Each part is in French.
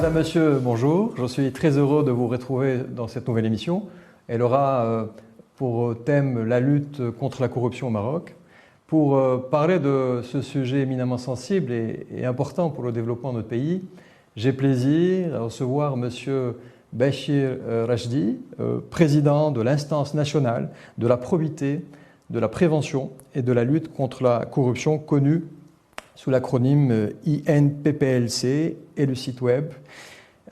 Madame, Monsieur, bonjour. Je suis très heureux de vous retrouver dans cette nouvelle émission. Elle aura pour thème la lutte contre la corruption au Maroc. Pour parler de ce sujet éminemment sensible et important pour le développement de notre pays, j'ai plaisir à recevoir Monsieur Bachir Rachdi, président de l'instance nationale de la probité, de la prévention et de la lutte contre la corruption, connue sous l'acronyme INPPLC, et le site web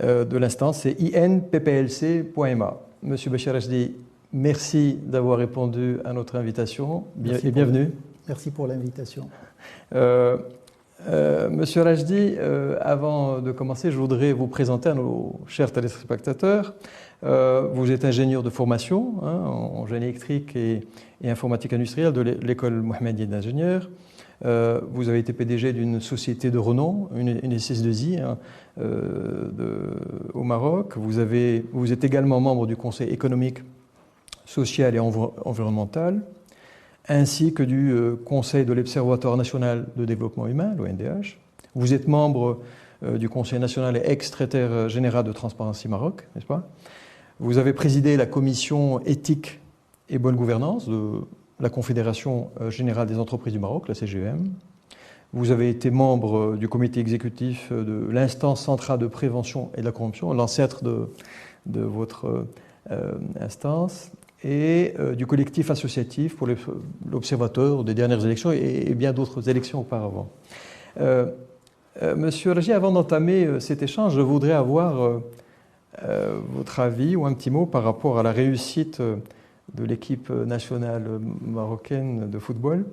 de l'instance, c'est inpplc.ma. Monsieur Bachir Rachdi, merci d'avoir répondu à notre invitation et bienvenue. Merci pour l'invitation. Monsieur Rachdi, avant de commencer, je voudrais vous présenter à nos chers téléspectateurs. Vous êtes ingénieur de formation en génie électrique et informatique industrielle de l'école Mohammedienne d'ingénieurs. Vous avez été PDG d'une société de renom, une SS2I au Maroc. Vous êtes également membre du Conseil économique, social et environnemental, ainsi que du Conseil de l'Observatoire national de développement humain, l'ONDH. Vous êtes membre du Conseil national et ex-secrétaire général de Transparency Maroc, n'est-ce pas? Vous avez présidé la commission éthique et bonne gouvernance de la Confédération générale des entreprises du Maroc, la CGEM. Vous avez été membre du comité exécutif de l'instance centrale de prévention et de la corruption, l'ancêtre de votre instance, et du collectif associatif pour l'observateur des dernières élections et bien d'autres élections auparavant. Monsieur Rachdi, avant d'entamer cet échange, je voudrais avoir votre avis ou un petit mot par rapport à la réussite de l'équipe nationale marocaine de football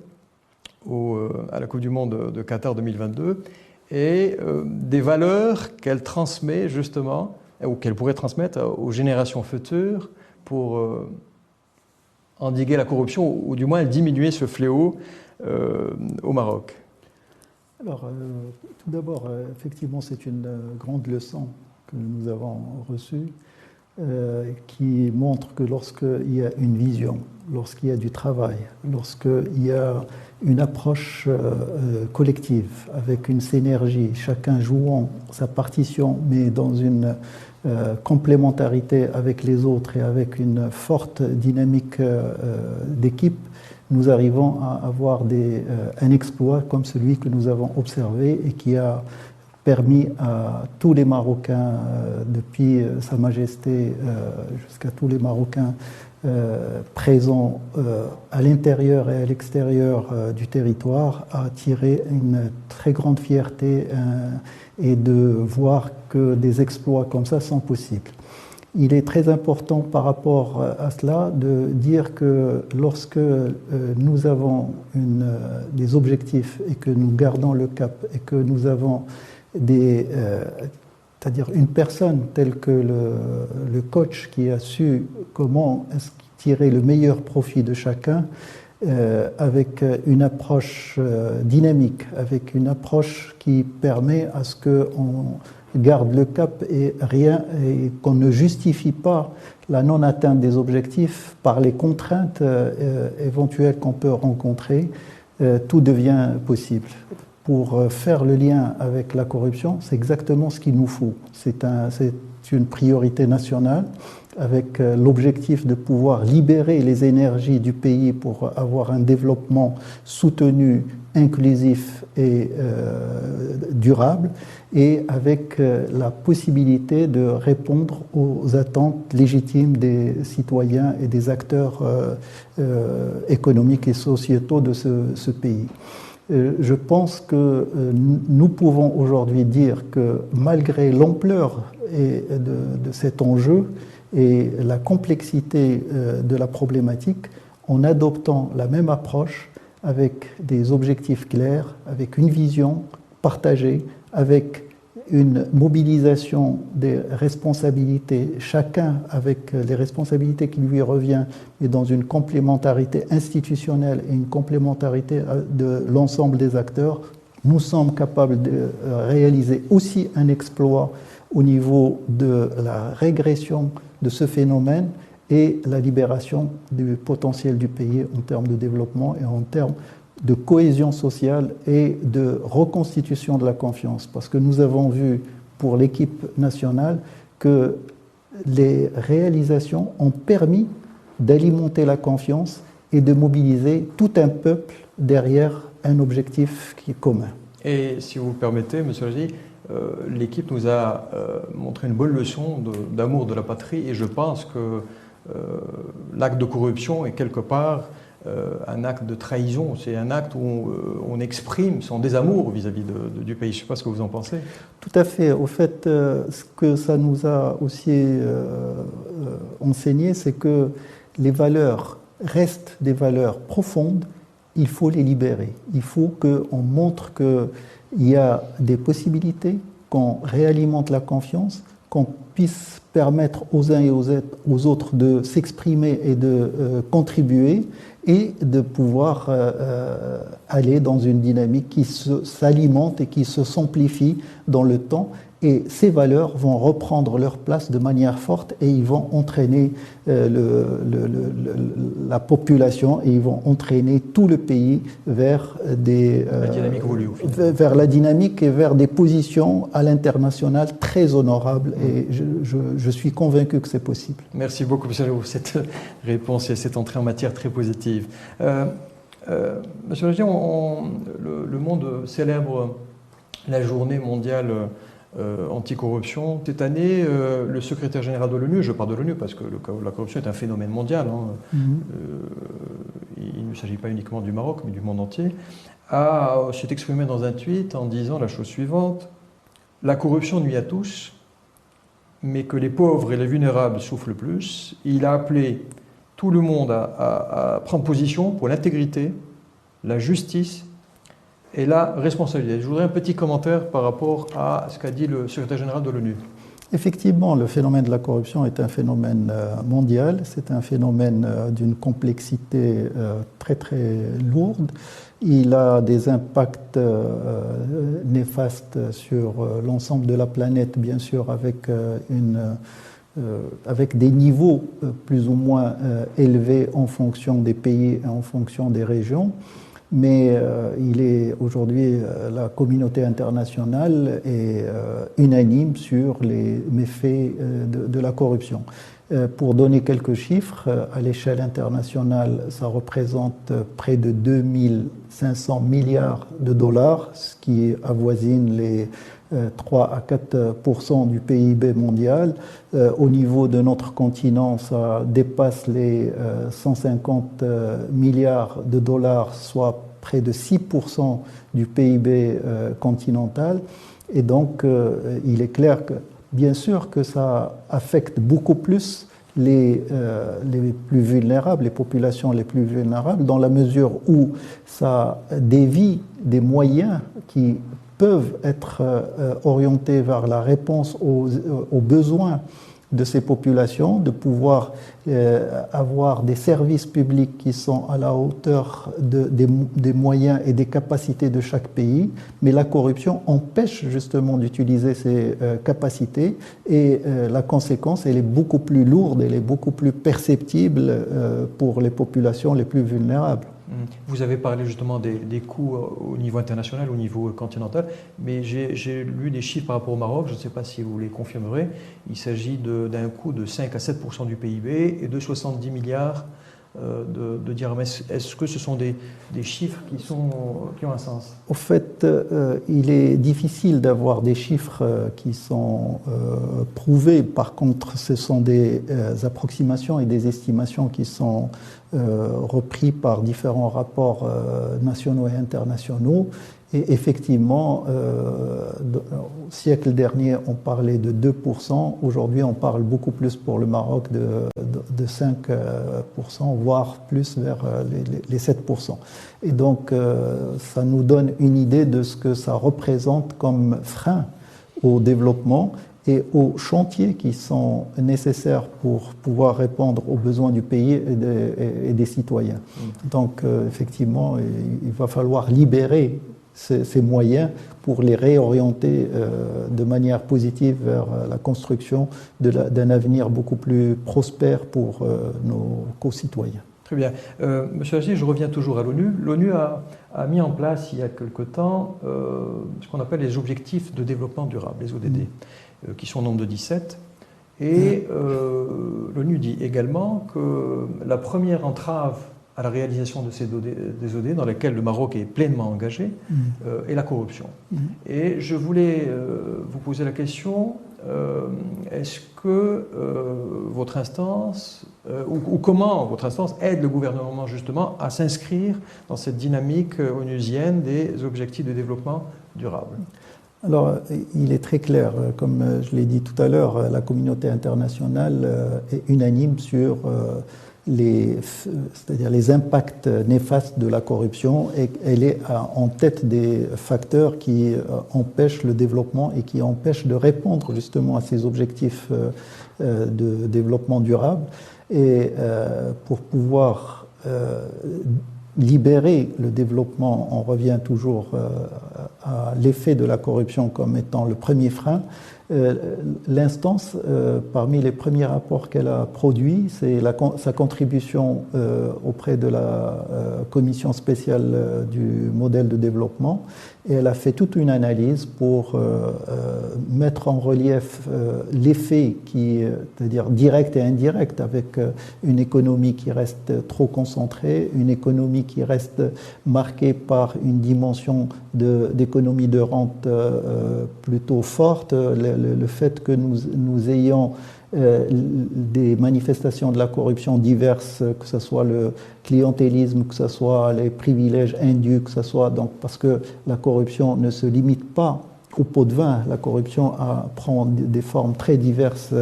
à la Coupe du Monde de Qatar 2022 et des valeurs qu'elle transmet justement, ou qu'elle pourrait transmettre aux générations futures pour endiguer la corruption ou du moins diminuer ce fléau au Maroc. Alors, tout d'abord, effectivement, c'est une grande leçon que nous avons reçue. Qui montre que lorsqu'il y a une vision, lorsqu'il y a du travail, lorsqu'il y a une approche collective, avec une synergie, chacun jouant sa partition, mais dans une complémentarité avec les autres et avec une forte dynamique d'équipe, nous arrivons à avoir un exploit comme celui que nous avons observé et qui a permis à tous les Marocains, depuis Sa Majesté jusqu'à tous les Marocains présents à l'intérieur et à l'extérieur du territoire, à tirer une très grande fierté et de voir que des exploits comme ça sont possibles. Il est très important par rapport à cela de dire que lorsque nous avons des objectifs et que nous gardons le cap et que nous avons c'est-à-dire une personne telle que le coach qui a su comment tirer le meilleur profit de chacun avec une approche dynamique, avec une approche qui permet à ce qu'on garde le cap et qu'on ne justifie pas la non-atteinte des objectifs par les contraintes éventuelles qu'on peut rencontrer, tout devient possible. Pour faire le lien avec la corruption, c'est exactement ce qu'il nous faut. C'est une priorité nationale avec l'objectif de pouvoir libérer les énergies du pays pour avoir un développement soutenu, inclusif et durable, et avec la possibilité de répondre aux attentes légitimes des citoyens et des acteurs économiques et sociétaux de ce pays. Je pense que nous pouvons aujourd'hui dire que malgré l'ampleur de cet enjeu et la complexité de la problématique, en adoptant la même approche avec des objectifs clairs, avec une vision partagée, avec une mobilisation des responsabilités, chacun avec les responsabilités qui lui reviennent, mais dans une complémentarité institutionnelle et une complémentarité de l'ensemble des acteurs, nous sommes capables de réaliser aussi un exploit au niveau de la régression de ce phénomène et la libération du potentiel du pays en termes de développement et en termes de cohésion sociale et de reconstitution de la confiance. Parce que nous avons vu pour l'équipe nationale que les réalisations ont permis d'alimenter la confiance et de mobiliser tout un peuple derrière un objectif qui est commun. Et si vous permettez, M. Raji, l'équipe nous a montré une bonne leçon d'amour de la patrie et je pense que l'acte de corruption est quelque part un acte de trahison. C'est un acte où on exprime son désamour vis-à-vis du pays. Je ne sais pas ce que vous en pensez. Tout à fait. Au fait, ce que ça nous a aussi enseigné, c'est que les valeurs restent des valeurs profondes. Il faut les libérer. Il faut qu'on montre qu'il y a des possibilités, qu'on réalimente la confiance, qu'on puisse permettre aux uns et aux autres de s'exprimer et de contribuer et de pouvoir aller dans une dynamique qui s'alimente et qui se simplifie dans le temps. Et ces valeurs vont reprendre leur place de manière forte et ils vont entraîner la population et ils vont entraîner tout le pays vers la dynamique évolue, vers la dynamique et vers des positions à l'international très honorables. Et je suis convaincu que c'est possible. Merci beaucoup, M. pour cette réponse et cette entrée en matière très positive. Monsieur Raji, le monde célèbre la journée mondiale anticorruption. Cette année, le secrétaire général de l'ONU, je parle de l'ONU parce que la corruption est un phénomène mondial, il ne s'agit pas uniquement du Maroc, mais du monde entier, s'est exprimé dans un tweet en disant la chose suivante: la corruption nuit à tous, mais que les pauvres et les vulnérables souffrent le plus. Il a appelé tout le monde à prendre position pour l'intégrité, la justice et la responsabilité. Je voudrais un petit commentaire par rapport à ce qu'a dit le secrétaire général de l'ONU. Effectivement, le phénomène de la corruption est un phénomène mondial, c'est un phénomène d'une complexité très très lourde. Il a des impacts néfastes sur l'ensemble de la planète, bien sûr, avec des niveaux plus ou moins élevés en fonction des pays et en fonction des régions. Mais il est aujourd'hui, la communauté internationale est unanime sur les méfaits de la corruption. Pour donner quelques chiffres, à l'échelle internationale, ça représente près de 2500 milliards de dollars, ce qui avoisine les 3 à 4% du PIB mondial. Au niveau de notre continent, ça dépasse les 150 milliards de dollars, soit près de 6% du PIB continental. Et donc, il est clair que, bien sûr, que ça affecte beaucoup plus les plus vulnérables, les populations les plus vulnérables, dans la mesure où ça dévie des moyens qui peuvent être orientés vers la réponse aux besoins de ces populations, de pouvoir avoir des services publics qui sont à la hauteur des moyens et des capacités de chaque pays. Mais la corruption empêche justement d'utiliser ces capacités et la conséquence, elle est beaucoup plus lourde, elle est beaucoup plus perceptible pour les populations les plus vulnérables. Vous avez parlé justement des coûts au niveau international, au niveau continental, mais j'ai lu des chiffres par rapport au Maroc, je ne sais pas si vous les confirmerez. Il s'agit d'un coût de 5 à 7% du PIB et de 70 milliards de dirhams. Est-ce que ce sont des chiffres qui ont un sens? Au fait, il est difficile d'avoir des chiffres qui sont prouvés. Par contre, ce sont des approximations et des estimations qui sont repris par différents rapports nationaux et internationaux. Et effectivement, au siècle dernier, on parlait de 2%. Aujourd'hui, on parle beaucoup plus pour le Maroc de 5%, voire plus vers les 7%. Et donc, ça nous donne une idée de ce que ça représente comme frein au développement et aux chantiers qui sont nécessaires pour pouvoir répondre aux besoins du pays et des citoyens. Donc, effectivement, il va falloir libérer ces moyens pour les réorienter de manière positive vers la construction d'un avenir beaucoup plus prospère pour nos concitoyens. Très bien. Monsieur Haji, je reviens toujours à l'ONU. L'ONU a a mis en place il y a quelque temps ce qu'on appelle les objectifs de développement durable, les ODD, qui sont au nombre de 17. Et l'ONU dit également que la première entrave à la réalisation de des ODD, dans laquelle le Maroc est pleinement engagé, est la corruption. Et je voulais vous poser la question, est-ce que votre instance, ou comment votre instance aide le gouvernement justement à s'inscrire dans cette dynamique onusienne des objectifs de développement durable? Alors, il est très clair, comme je l'ai dit tout à l'heure, la communauté internationale est unanime sur c'est-à-dire les impacts néfastes de la corruption, et elle est en tête des facteurs qui empêchent le développement et qui empêchent de répondre justement à ces objectifs de développement durable. Et pour pouvoir libérer le développement, on revient toujours à l'effet de la corruption comme étant le premier frein. L'instance, parmi les premiers rapports qu'elle a produits, c'est sa contribution auprès de la commission spéciale du modèle de développement, et elle a fait toute une analyse pour mettre en relief l'effet c'est-à-dire direct et indirect, avec une économie qui reste trop concentrée, une économie qui reste marquée par une dimension d'économie de rente plutôt forte, le fait que nous ayons des manifestations de la corruption diverses, que ce soit le clientélisme, que ce soit les privilèges indus, que ce soit donc, parce que la corruption ne se limite pas au pot de vin, la corruption prend des formes très diverses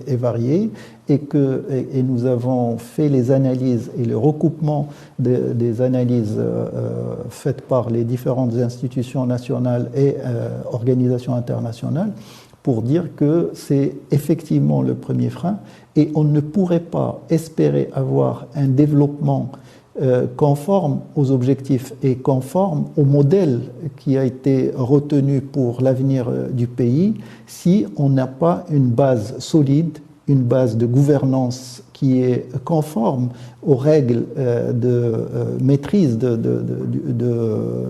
et variées, et nous avons fait les analyses et le recoupement des analyses faites par les différentes institutions nationales et organisations internationales pour dire que c'est effectivement le premier frein, et on ne pourrait pas espérer avoir un développement conforme aux objectifs et conforme au modèle qui a été retenu pour l'avenir du pays si on n'a pas une base solide, une base de gouvernance qui est conforme aux règles de maîtrise de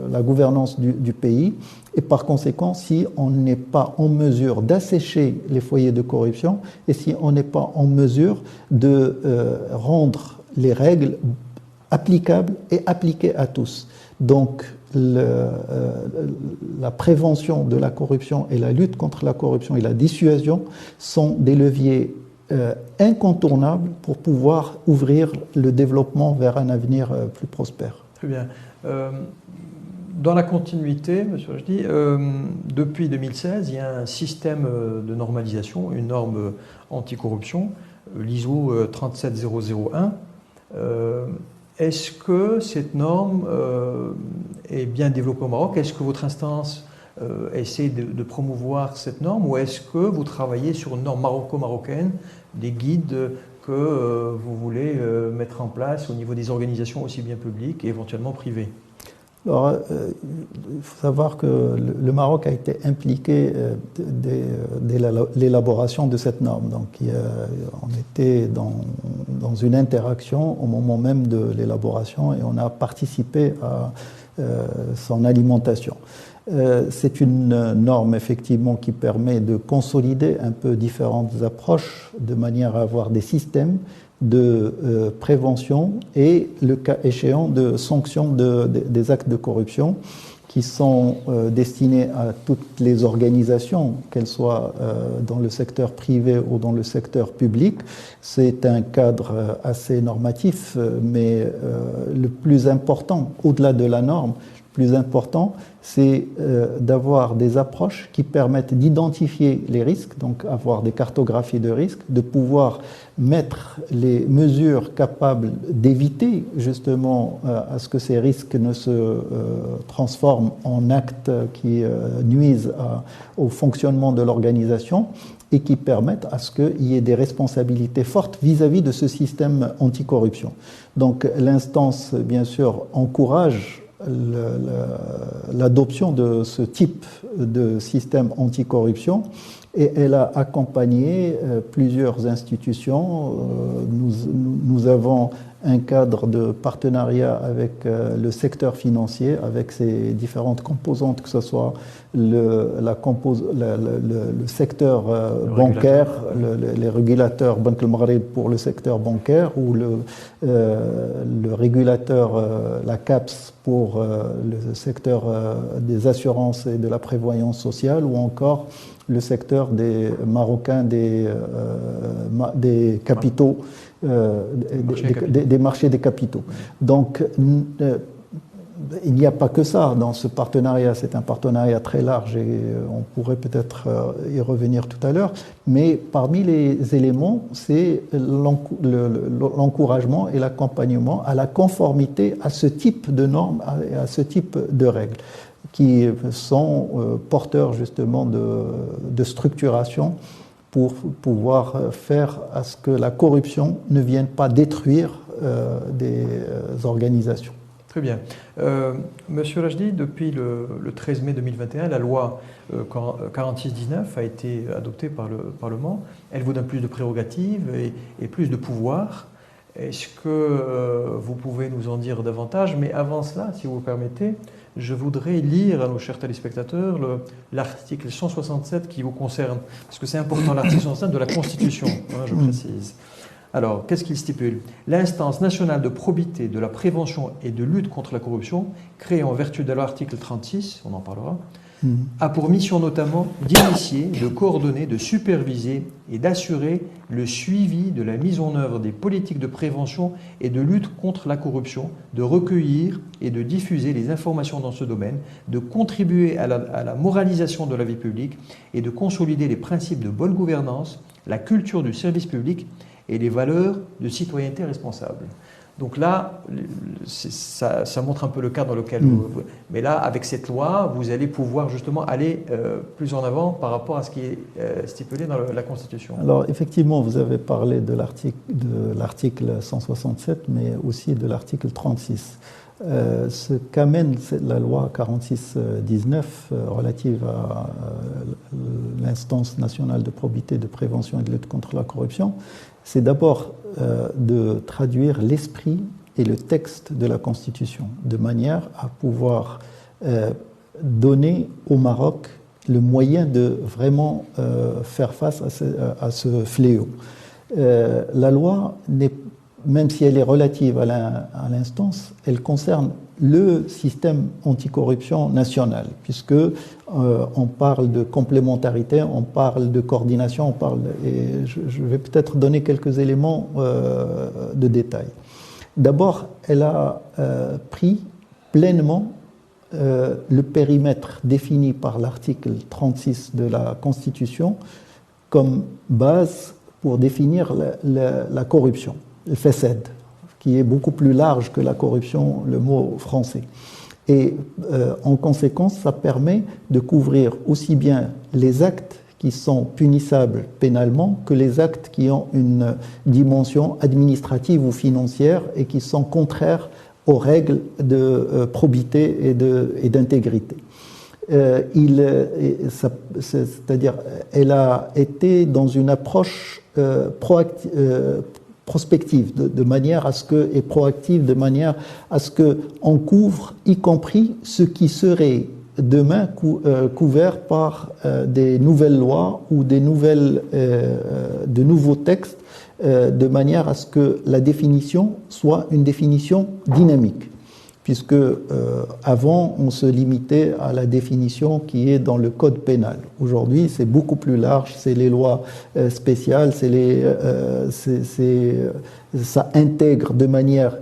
la gouvernance du pays. Et par conséquent, si on n'est pas en mesure d'assécher les foyers de corruption, et si on n'est pas en mesure de rendre les règles applicables et appliquées à tous. Donc, la prévention de la corruption et la lutte contre la corruption et la dissuasion sont des leviers incontournables pour pouvoir ouvrir le développement vers un avenir plus prospère. Très bien. Dans la continuité, monsieur Rachdi, depuis 2016, il y a un système de normalisation, une norme anticorruption, l'ISO 37001. Est-ce que cette norme est bien développée au Maroc? Est-ce que votre instance essaie de promouvoir cette norme, ou est-ce que vous travaillez sur une norme maroco-marocaine, des guides que vous voulez mettre en place au niveau des organisations aussi bien publiques et éventuellement privées? Alors, il faut savoir que le Maroc a été impliqué dès l'élaboration de cette norme. Donc, on était dans une interaction au moment même de l'élaboration, et on a participé à son alimentation. C'est une norme effectivement qui permet de consolider un peu différentes approches de manière à avoir des systèmes de prévention et, le cas échéant, de sanctions des actes de corruption qui sont destinés à toutes les organisations, qu'elles soient dans le secteur privé ou dans le secteur public. C'est un cadre assez normatif, mais le plus important, au-delà de la norme, le plus important, c'est d'avoir des approches qui permettent d'identifier les risques, donc avoir des cartographies de risques, de pouvoir mettre les mesures capables d'éviter justement à ce que ces risques ne se transforment en actes qui nuisent au fonctionnement de l'organisation, et qui permettent à ce qu'il y ait des responsabilités fortes vis-à-vis de ce système anticorruption. Donc l'instance, bien sûr, encourage l'adoption de ce type de système anticorruption, et elle a accompagné plusieurs institutions. Nous avons un cadre de partenariat avec le secteur financier, avec ses différentes composantes, que ce soit le secteur bancaire, les régulateurs Banque El Maghreb pour le secteur bancaire, ou le régulateur, la CAPS pour le secteur des assurances et de la prévoyance sociale, ou encore le secteur des Marocains des capitaux, des marchés des capitaux. Donc, il n'y a pas que ça dans ce partenariat, c'est un partenariat très large et on pourrait peut-être y revenir tout à l'heure, mais parmi les éléments, c'est l'encouragement et l'accompagnement à la conformité à ce type de normes, à ce type de règles, qui sont porteurs justement de structuration pour pouvoir faire à ce que la corruption ne vienne pas détruire des organisations. Très bien. Monsieur Rachdi, depuis le 13 mai 2021, la loi 4619 a été adoptée par le Parlement. Elle vous donne plus de prérogatives et plus de pouvoirs. Est-ce que vous pouvez nous en dire davantage? Mais avant cela, si vous le permettez, je voudrais lire à nos chers téléspectateurs l'article 167 qui vous concerne, parce que c'est important, l'article 167 de la Constitution, je précise. Alors, qu'est-ce qu'il stipule? L'instance nationale de probité, de la prévention et de lutte contre la corruption, créée en vertu de l'article 36, on en parlera, a pour mission notamment d'initier, de coordonner, de superviser et d'assurer le suivi de la mise en œuvre des politiques de prévention et de lutte contre la corruption, de recueillir et de diffuser les informations dans ce domaine, de contribuer à la moralisation de la vie publique et de consolider les principes de bonne gouvernance, la culture du service public et les valeurs de citoyenneté responsable. Donc là, ça montre un peu le cadre dans lequel mais là, avec cette loi, vous allez pouvoir justement aller plus en avant par rapport à ce qui est stipulé dans la Constitution. Alors effectivement, vous avez parlé de l'article 167, mais aussi de l'article 36. Ce qu'amène la loi 4619 relative à l'instance nationale de probité, de prévention et de lutte contre la corruption, c'est d'abord de traduire l'esprit et le texte de la Constitution, de manière à pouvoir donner au Maroc le moyen de vraiment faire face à ce fléau. La loi, même si elle est relative à l'instance, elle concerne le système anticorruption national, puisque on parle de complémentarité, on parle de coordination, et je vais peut-être donner quelques éléments de détail. D'abord, elle a pris pleinement le périmètre défini par l'article 36 de la Constitution comme base pour définir la corruption, le FESED, qui est beaucoup plus large que la corruption, le mot français. Et en conséquence, ça permet de couvrir aussi bien les actes qui sont punissables pénalement que les actes qui ont une dimension administrative ou financière et qui sont contraires aux règles de probité et d'intégrité. C'est-à-dire, elle a été dans une approche prospective, de manière à ce que, et proactive, de manière à ce qu'on couvre, y compris ce qui serait demain couvert par des nouvelles lois ou de nouveaux textes, de manière à ce que la définition soit une définition dynamique. Puisque avant, on se limitait à la définition qui est dans le code pénal. Aujourd'hui, c'est beaucoup plus large, c'est les lois spéciales, ça intègre de manière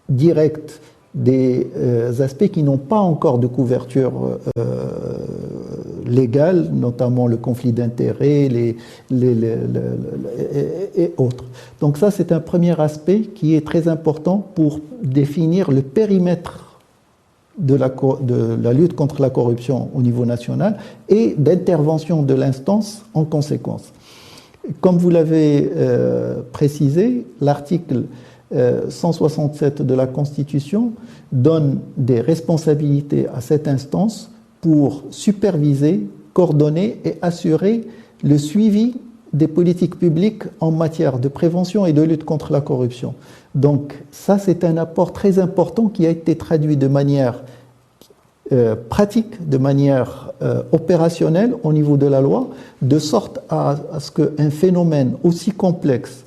directe des aspects qui n'ont pas encore de couverture légale, notamment le conflit d'intérêts et autres. Donc ça, c'est un premier aspect qui est très important pour définir le périmètre de la lutte contre la corruption au niveau national et d'intervention de l'instance en conséquence. Comme vous l'avez précisé, l'article 167 de la Constitution donne des responsabilités à cette instance pour superviser, coordonner et assurer le suivi des politiques publiques en matière de prévention et de lutte contre la corruption. Donc ça, c'est un apport très important qui a été traduit de manière pratique, de manière opérationnelle au niveau de la loi, de sorte à ce qu'un phénomène aussi complexe,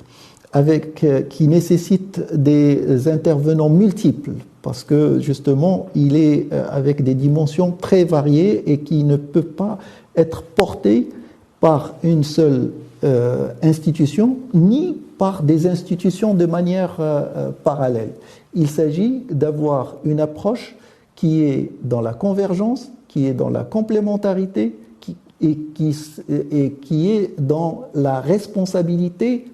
qui nécessite des intervenants multiples, parce que justement, il est avec des dimensions très variées et qui ne peut pas être porté par une seule institution, ni par des institutions de manière parallèle. Il s'agit d'avoir une approche qui est dans la convergence, qui est dans la complémentarité et qui est dans la responsabilité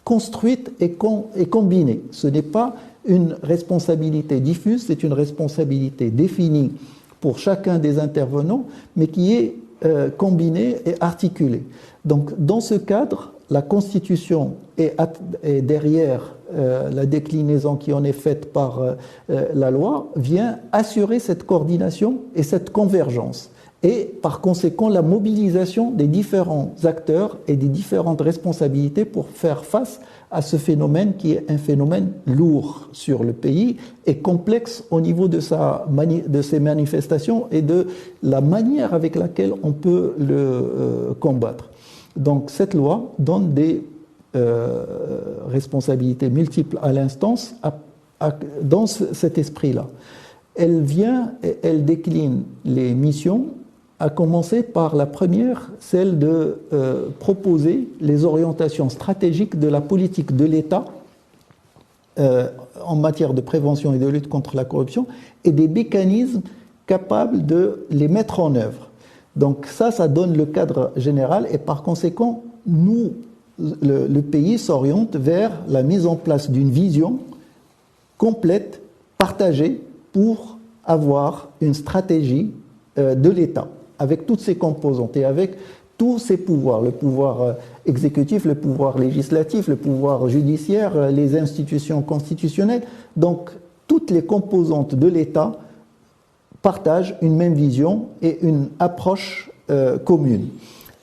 construite et combinée. Ce n'est pas une responsabilité diffuse, c'est une responsabilité définie pour chacun des intervenants, mais qui est combinée et articulée. Donc, dans ce cadre, la Constitution et derrière la déclinaison qui en est faite par la loi vient assurer cette coordination et cette convergence. Et par conséquent, la mobilisation des différents acteurs et des différentes responsabilités pour faire face à ce phénomène qui est un phénomène lourd sur le pays et complexe au niveau de ses manifestations et de la manière avec laquelle on peut le combattre. Donc cette loi donne des responsabilités multiples à l'instance dans cet esprit-là. Elle décline les missions, à commencer par la première, celle de proposer les orientations stratégiques de la politique de l'État en matière de prévention et de lutte contre la corruption et des mécanismes capables de les mettre en œuvre. Donc ça donne le cadre général et par conséquent, le pays s'oriente vers la mise en place d'une vision complète, partagée, pour avoir une stratégie de l'État, avec toutes ses composantes et avec tous ses pouvoirs, le pouvoir exécutif, le pouvoir législatif, le pouvoir judiciaire, les institutions constitutionnelles. Donc, toutes les composantes de l'État partagent une même vision et une approche commune.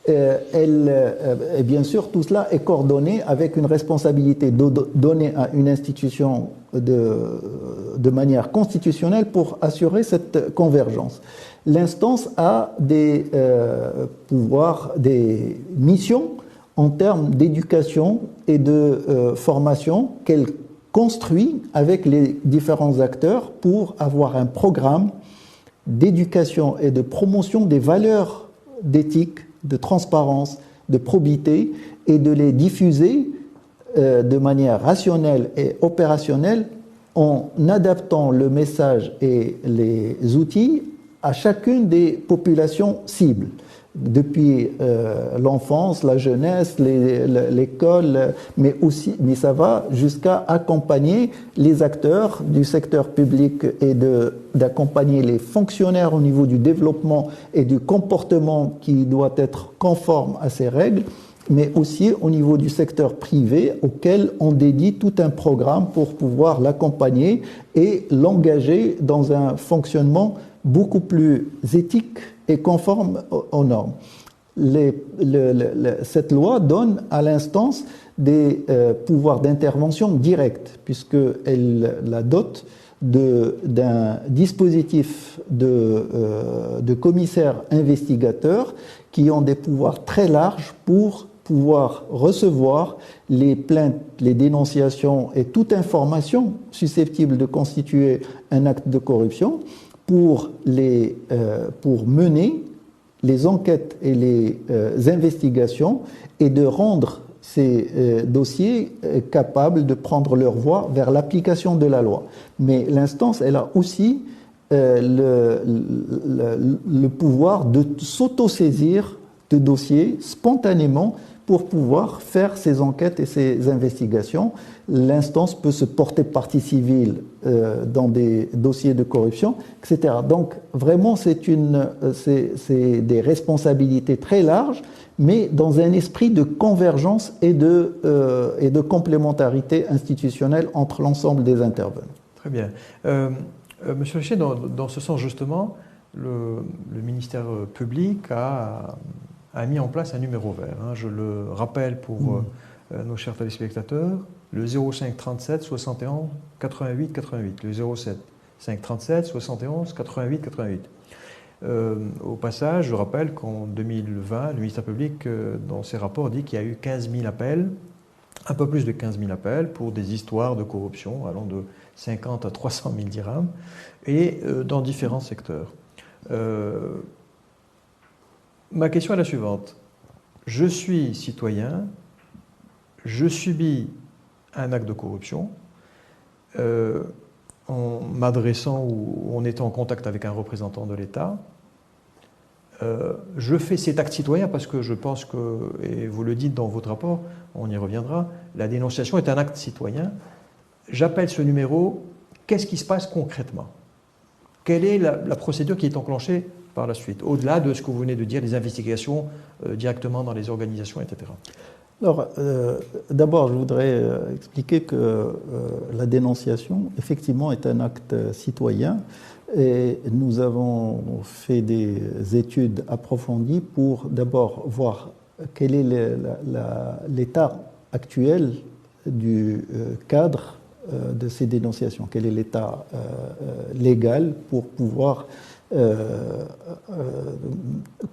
Et bien sûr, tout cela est coordonné avec une responsabilité donnée à une institution de manière constitutionnelle pour assurer cette convergence. L'instance a des pouvoirs, des missions en termes d'éducation et de formation qu'elle construit avec les différents acteurs pour avoir un programme d'éducation et de promotion des valeurs d'éthique, de transparence, de probité et de les diffuser de manière rationnelle et opérationnelle en adaptant le message et les outils à chacune des populations cibles, depuis l'enfance, la jeunesse, l'école, mais ça va jusqu'à accompagner les acteurs du secteur public et d'accompagner les fonctionnaires au niveau du développement et du comportement qui doit être conforme à ces règles, mais aussi au niveau du secteur privé auquel on dédie tout un programme pour pouvoir l'accompagner et l'engager dans un fonctionnement beaucoup plus éthique et conforme aux normes. Cette loi donne à l'instance des pouvoirs d'intervention directs, puisqu'elle la dote d'un dispositif de commissaires investigateurs qui ont des pouvoirs très larges pour pouvoir recevoir les plaintes, les dénonciations et toute information susceptible de constituer un acte de corruption pour mener les enquêtes et les investigations et de rendre ces dossiers capables de prendre leur voie vers l'application de la loi. Mais l'instance, elle a aussi le pouvoir de s'autosaisir de dossiers spontanément pour pouvoir faire ces enquêtes et ces investigations. L'instance peut se porter partie civile dans des dossiers de corruption, etc. Donc vraiment, c'est des responsabilités très larges, mais dans un esprit de convergence et de complémentarité institutionnelle entre l'ensemble des intervenants. Très bien. Monsieur Richer, dans ce sens justement, le ministère public a a mis en place un numéro vert. Je le rappelle pour nos chers téléspectateurs, le 05 37 71 88 88, le 07 5 37 71 88 88. Au passage, je rappelle qu'en 2020, le ministère public, dans ses rapports, dit qu'il y a eu 15 000 appels, un peu plus de 15 000 appels pour des histoires de corruption allant de 50 à 300 000 dirhams, et dans différents secteurs. Ma question est la suivante. Je suis citoyen, je subis un acte de corruption, en m'adressant ou en étant en contact avec un représentant de l'État. Je fais cet acte citoyen parce que je pense que, et vous le dites dans votre rapport, on y reviendra, la dénonciation est un acte citoyen. J'appelle ce numéro, qu'est-ce qui se passe concrètement? Quelle est la procédure qui est enclenchée par la suite, au-delà de ce que vous venez de dire, les investigations directement dans les organisations, etc. Alors, d'abord, je voudrais expliquer que la dénonciation, effectivement, est un acte citoyen et nous avons fait des études approfondies pour d'abord voir quel est l'état actuel du cadre de ces dénonciations, quel est l'état légal pour pouvoir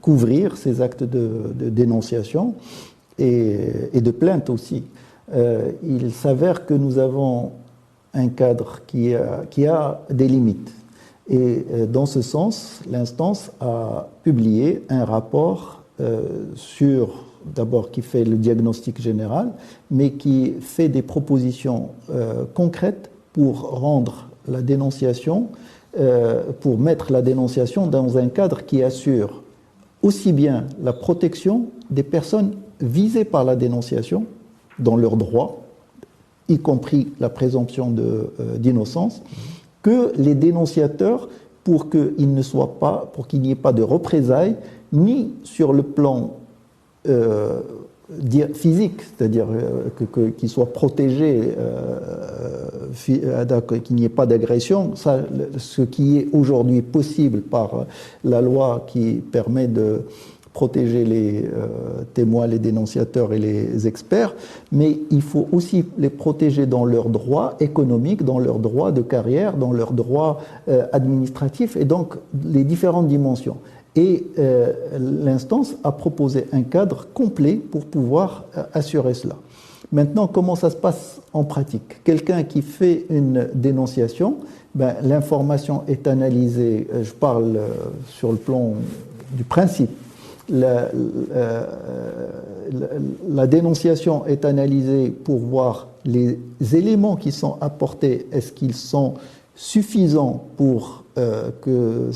couvrir ces actes de dénonciation et de plainte aussi. Il s'avère que nous avons un cadre qui a des limites. Et dans ce sens, l'instance a publié un rapport d'abord qui fait le diagnostic général, mais qui fait des propositions concrètes pour rendre la dénonciation, pour mettre la dénonciation dans un cadre qui assure aussi bien la protection des personnes visées par la dénonciation dans leurs droits, y compris la présomption d'innocence, que les dénonciateurs pour qu'il n'y ait pas de représailles, ni sur le plan physique, c'est-à-dire qu'ils soient protégés, qu'il n'y ait pas d'agression. Ce qui est aujourd'hui possible par la loi qui permet de protéger les témoins, les dénonciateurs et les experts, mais il faut aussi les protéger dans leurs droits économiques, dans leurs droits de carrière, dans leurs droits administratifs, et donc les différentes dimensions. Et l'instance a proposé un cadre complet pour pouvoir assurer cela. Maintenant, comment ça se passe en pratique? Quelqu'un qui fait une dénonciation, l'information est analysée, je parle sur le plan du principe. La dénonciation est analysée pour voir les éléments qui sont apportés, est-ce qu'ils sont suffisants pour qu'ils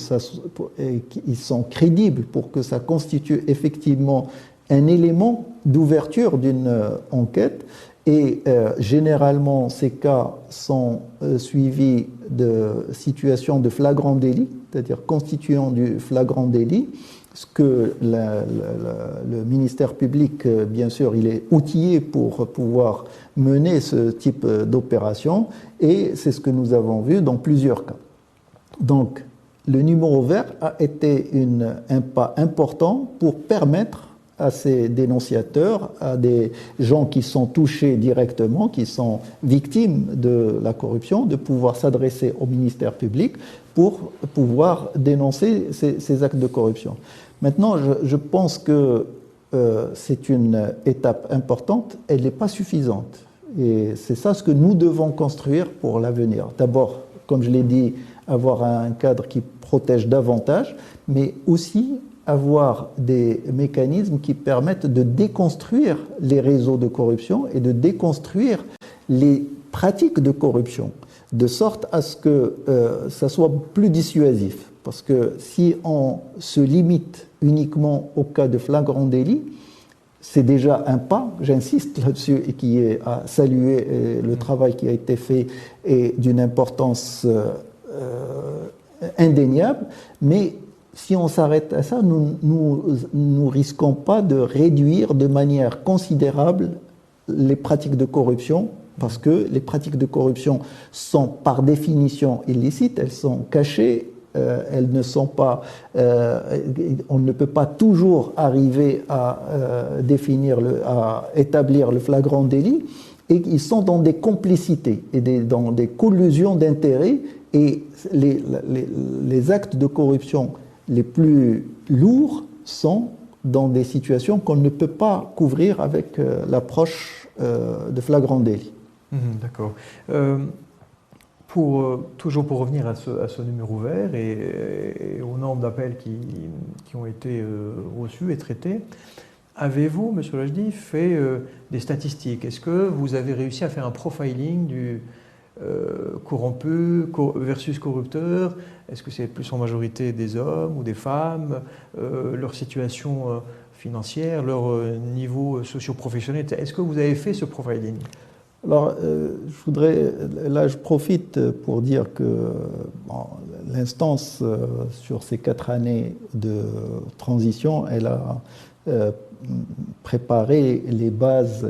sont crédibles pour que ça constitue effectivement un élément d'ouverture d'une enquête. Et généralement, ces cas sont suivis de situations de flagrant délit, c'est-à-dire constituant du flagrant délit, ce que le ministère public, bien sûr, il est outillé pour pouvoir mener ce type d'opération, et c'est ce que nous avons vu dans plusieurs cas. Donc, le numéro vert a été un pas important pour permettre à ces dénonciateurs, à des gens qui sont touchés directement, qui sont victimes de la corruption, de pouvoir s'adresser au ministère public pour pouvoir dénoncer ces actes de corruption. Maintenant, je pense que c'est une étape importante, elle n'est pas suffisante. Et c'est ça ce que nous devons construire pour l'avenir. D'abord, comme je l'ai dit, avoir un cadre qui protège davantage, mais aussi avoir des mécanismes qui permettent de déconstruire les réseaux de corruption et de déconstruire les pratiques de corruption, de sorte à ce que ça soit plus dissuasif. Parce que si on se limite uniquement au cas de flagrant délit, c'est déjà un pas, j'insiste là-dessus, et qui est à saluer, le travail qui a été fait est d'une importance indéniable, mais si on s'arrête à ça, nous risquons pas de réduire de manière considérable les pratiques de corruption, parce que les pratiques de corruption sont par définition illicites, elles sont cachées, elles ne sont pas, on ne peut pas toujours arriver à à établir le flagrant délit, et ils sont dans des complicités et dans des collusions d'intérêts, et les actes de corruption les plus lourds sont dans des situations qu'on ne peut pas couvrir avec l'approche de flagrant délit. D'accord. Toujours pour revenir à ce numéro vert et au nombre d'appels qui ont été reçus et traités, avez-vous, M. Lajdi, fait des statistiques? Est-ce que vous avez réussi à faire un profiling du corrompu versus corrupteur? Est-ce que c'est plus en majorité des hommes ou des femmes? Leur situation financière, leur niveau socio-professionnel? Est-ce que vous avez fait ce profiling? Alors, je profite pour dire que l'instance, sur ces 4 années de transition, elle a préparé des bases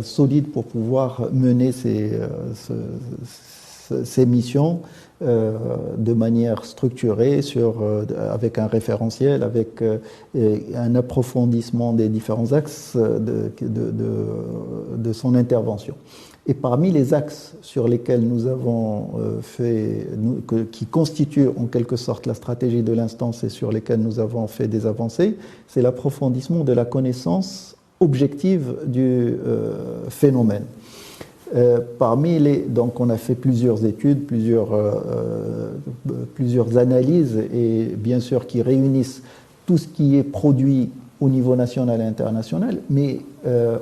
solides pour pouvoir mener ces missions de manière structurée, avec un référentiel, avec un approfondissement des différents axes de son intervention. Et parmi les axes sur lesquels nous avons qui constituent en quelque sorte la stratégie de l'instance et sur lesquels nous avons fait des avancées, c'est l'approfondissement de la connaissance objective du phénomène. Donc on a fait plusieurs études, plusieurs analyses, et bien sûr qui réunissent tout ce qui est produit au niveau national et international, mais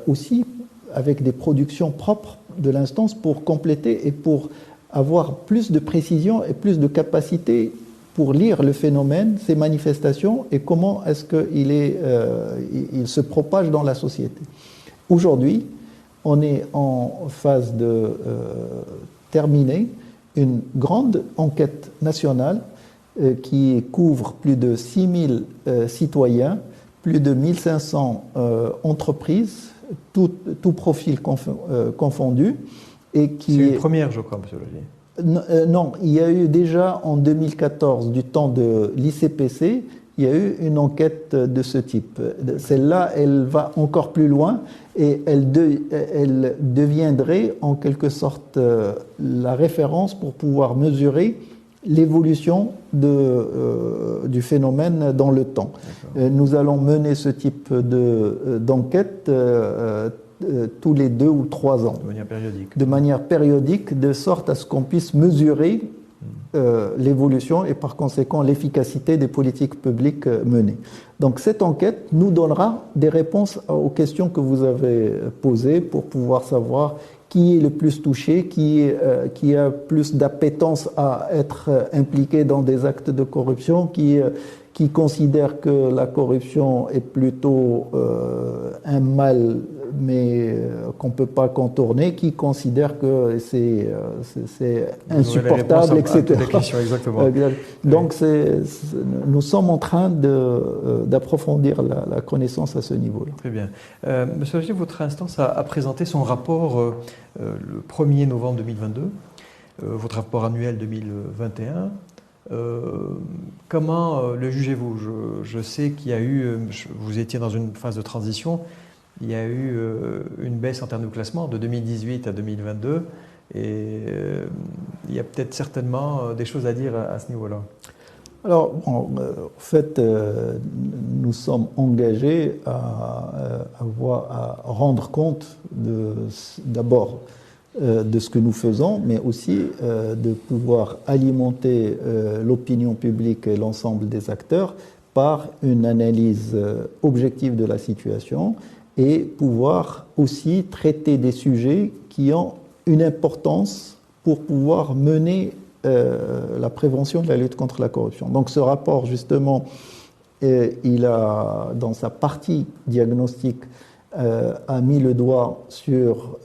aussi avec des productions propres de l'instance pour compléter et pour avoir plus de précision et plus de capacité pour lire le phénomène, ses manifestations, et comment est-ce qu'il se propage dans la société. Aujourd'hui, on est en phase de terminer une grande enquête nationale qui couvre plus de 6000 citoyens, plus de 1500 entreprises, tout profil confondu. C'est une première, je crois, M. Lajdi. Non, il y a eu déjà en 2014, du temps de l'ICPC, il y a eu une enquête de ce type. Celle-là, elle va encore plus loin, et elle deviendrait en quelque sorte la référence pour pouvoir mesurer l'évolution du phénomène dans le temps. Nous allons mener ce type d'enquête tous les 2 ou 3 ans. De manière périodique, de sorte à ce qu'on puisse mesurer l'évolution et par conséquent l'efficacité des politiques publiques menées. Donc cette enquête nous donnera des réponses aux questions que vous avez posées pour pouvoir savoir qui est le plus touché, qui a plus d'appétence à être impliqué dans des actes de corruption, qui considère que la corruption est plutôt un mal, mais qu'on ne peut pas contourner, qui considère que c'est insupportable, etc. Questions, exactement. Donc nous sommes en train d'approfondir la connaissance à ce niveau-là. Très bien. Monsieur Lajdi, votre instance a présenté son rapport le 1er novembre 2022, votre rapport annuel 2021. Comment le jugez-vous? Je sais qu'il y a eu, vous étiez dans une phase de transition, il y a eu une baisse en termes de classement de 2018 à 2022, et il y a peut-être certainement des choses à dire à ce niveau-là. Alors, en fait, nous sommes engagés à rendre compte d'abord de ce que nous faisons, mais aussi de pouvoir alimenter l'opinion publique et l'ensemble des acteurs par une analyse objective de la situation, et pouvoir aussi traiter des sujets qui ont une importance pour pouvoir mener la prévention de la lutte contre la corruption. Donc ce rapport, justement, il a, dans sa partie diagnostique, a mis le doigt sur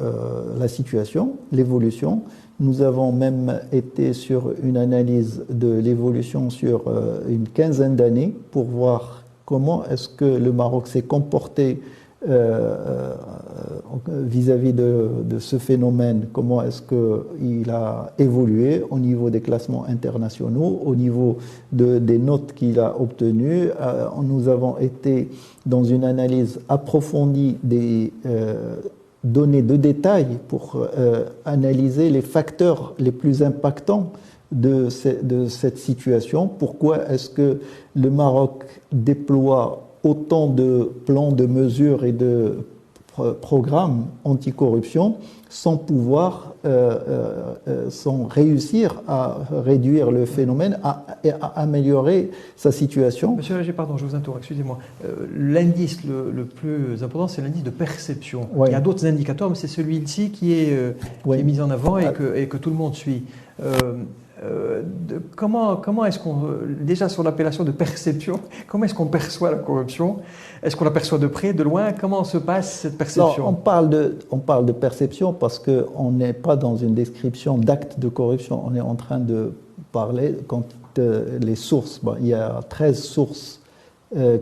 la situation, l'évolution. Nous avons même été sur une analyse de l'évolution sur une quinzaine d'années pour voir comment est-ce que le Maroc s'est comporté vis-à-vis de ce phénomène, comment est-ce qu'il a évolué au niveau des classements internationaux, au niveau des notes qu'il a obtenues. Nous avons été dans une analyse approfondie des données de détail pour analyser les facteurs les plus impactants de cette situation. Pourquoi est-ce que le Maroc déploie autant de plans de mesures et de programmes anticorruption sans pouvoir, sans réussir à réduire le phénomène et à améliorer sa situation? Monsieur Lager, pardon, je vous interromps, excusez-moi. L'indice le plus important, c'est l'indice de perception. Oui. Il y a d'autres indicateurs, mais c'est celui-ci qui est mis en avant et que tout le monde suit. Comment est-ce qu'on, déjà sur l'appellation de perception, comment est-ce qu'on perçoit la corruption? Est-ce qu'on la perçoit de près, de loin? Comment se passe cette perception? Non, on parle de perception parce qu'on n'est pas dans une description d'actes de corruption. On est en train de parler quand les sources. Bon, il y a 13 sources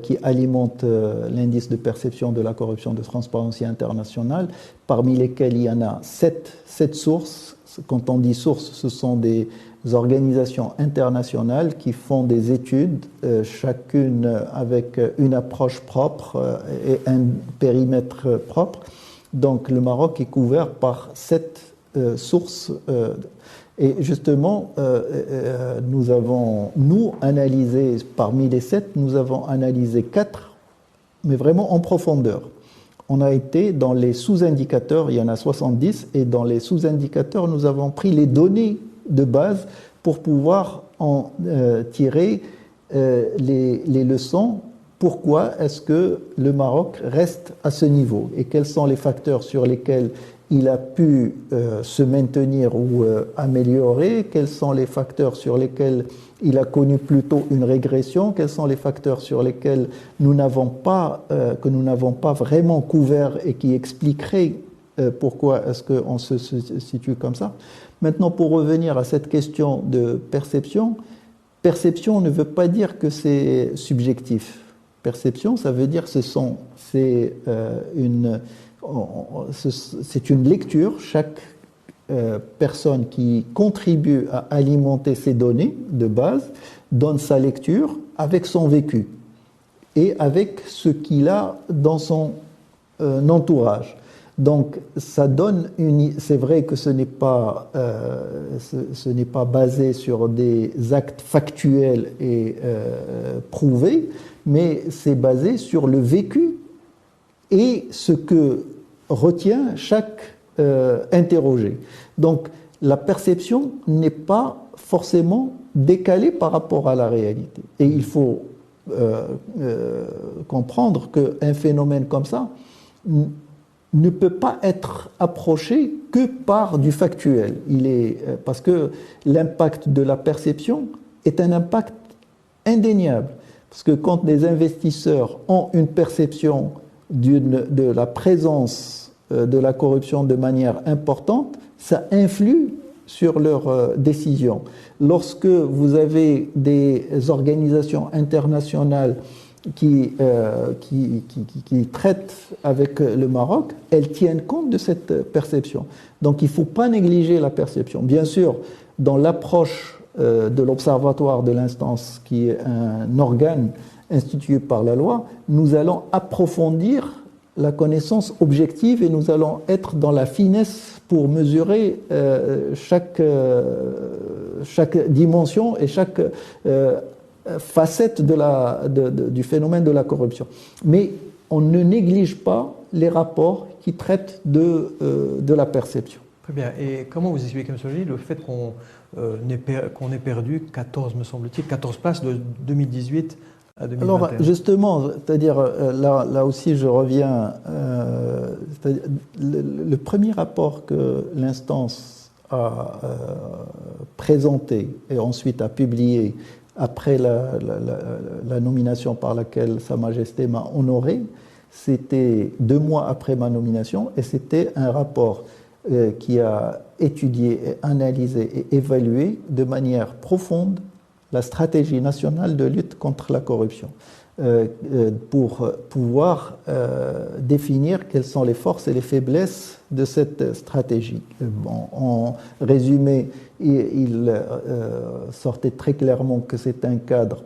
qui alimentent l'indice de perception de la corruption de Transparency International, parmi lesquelles il y en a 7 sources. Quand on dit sources, ce sont des organisations internationales qui font des études, chacune avec une approche propre et un périmètre propre. Donc le Maroc est couvert par 7 sources. Et justement, nous avons, analysé, parmi les 7, nous avons analysé 4, mais vraiment en profondeur. On a été dans les sous-indicateurs, il y en a 70, et dans les sous-indicateurs, nous avons pris les données de base pour pouvoir en tirer les leçons. Pourquoi est-ce que le Maroc reste à ce niveau et quels sont les facteurs sur lesquels il a pu se maintenir ou améliorer, quels sont les facteurs sur lesquels il a connu plutôt une régression, quels sont les facteurs sur lesquels que nous n'avons pas vraiment couverts et qui expliqueraient pourquoi est-ce qu'on se situe comme ça. Maintenant, pour revenir à cette question de perception, perception ne veut pas dire que c'est subjectif. Perception, ça veut dire que c'est une lecture. Chaque personne qui contribue à alimenter ces données de base donne sa lecture avec son vécu et avec ce qu'il a dans son entourage. Donc, ça donne c'est vrai que ce n'est pas basé sur des actes factuels et prouvés, mais c'est basé sur le vécu et ce que retient chaque interrogé. Donc, la perception n'est pas forcément décalée par rapport à la réalité. Et il faut comprendre qu'un phénomène comme ça ne peut pas être approché que par du factuel. Parce que l'impact de la perception est un impact indéniable. Parce que quand des investisseurs ont une perception de la présence de la corruption de manière importante, ça influe sur leurs décisions. Lorsque vous avez des organisations internationales qui traitent avec le Maroc, elles tiennent compte de cette perception. Donc il ne faut pas négliger la perception. Bien sûr, dans l'approche de l'Observatoire de l'instance, qui est un organe institué par la loi, nous allons approfondir la connaissance objective et nous allons être dans la finesse pour mesurer chaque dimension et chaque facette du phénomène de la corruption. Mais on ne néglige pas les rapports qui traitent de la perception. Très bien. Et comment vous expliquez, M. Gilles, le fait qu'on ait perdu 14, me semble-t-il, 14 places de 2018 à 2021? Alors justement, c'est-à-dire là aussi je reviens, le premier rapport que l'instance a présenté et ensuite a publié après la nomination par laquelle Sa Majesté m'a honoré, c'était 2 mois après ma nomination et c'était un rapport qui a étudié, analysé et évalué de manière profonde la stratégie nationale de lutte contre la corruption. pour pouvoir définir quelles sont les forces et les faiblesses de cette stratégie. Bon, en résumé, il sortait très clairement que c'est un cadre